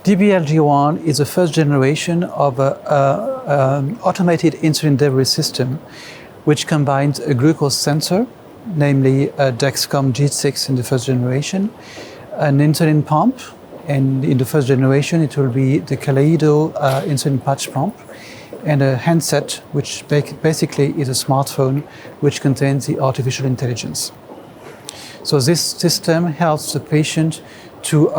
DBLG1 is the first generation of an automated insulin delivery system which combines a glucose sensor, namely a Dexcom G6 in the first generation, an insulin pump, and in the first generation it will be the Kaleido insulin patch pump, and a handset which basically is a smartphone which contains the artificial intelligence. So this system helps the patient to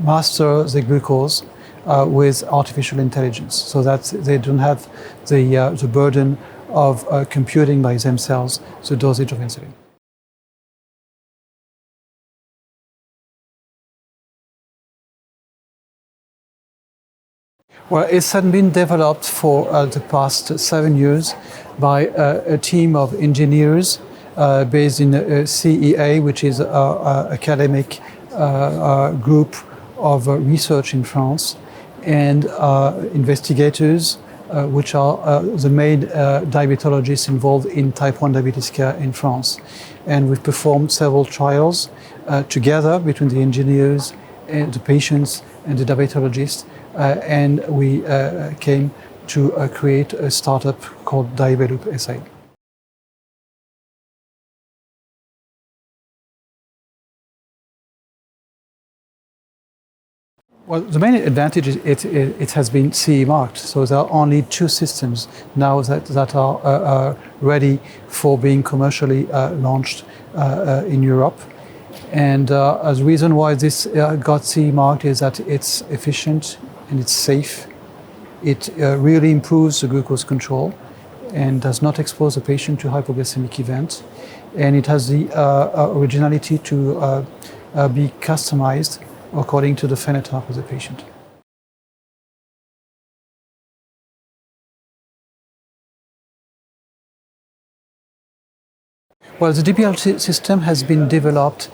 master the glucose with artificial intelligence, so that they don't have the burden of computing by themselves the dosage of insulin. Well, it's been developed for the past 7 years by a team of engineers based in CEA, which is an academic group of research in France, and investigators, which are the main diabetologists involved in type 1 diabetes care in France. And we've performed several trials together between the engineers and the patients and the diabetologists, and we came to create a startup called Diabeloop SA. Well, the main advantage is it has been CE marked, so there are only 2 systems now that are ready for being commercially launched in Europe. And the reason why this got CE marked is that it's efficient and it's safe. It really improves the glucose control and does not expose the patient to hypoglycemic events. And it has the originality to be customized according to the phenotype of the patient. Well, the DBLG system has been developed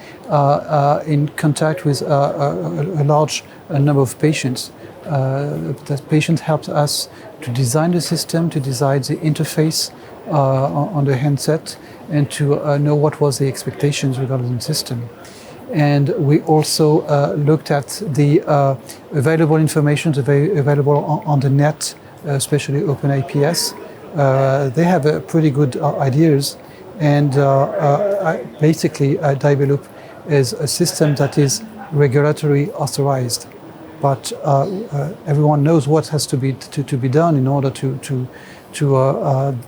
in contact with a large number of patients. The patient helped us to design the system, to design the interface on the handset, and to know what was the expectations regarding the system. And we also looked at the available information available on the net, especially OpenIPS. They have pretty good ideas, and basically Diabeloop is a system that is regulatory authorized. But everyone knows what has to be done in order to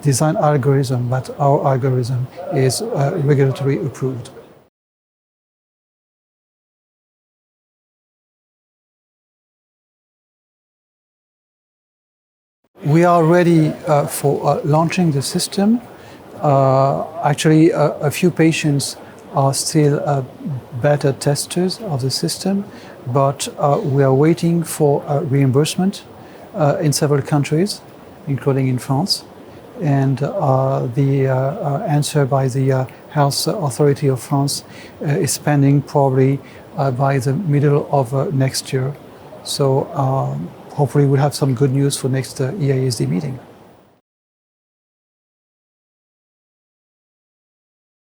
design algorithm, but our algorithm is regulatory approved. We are ready for launching the system. Actually, a few patients are still beta testers of the system, but we are waiting for reimbursement in several countries, including in France. And the answer by the Health Authority of France is pending probably by the middle of next year. So hopefully we'll have some good news for next EASD meeting.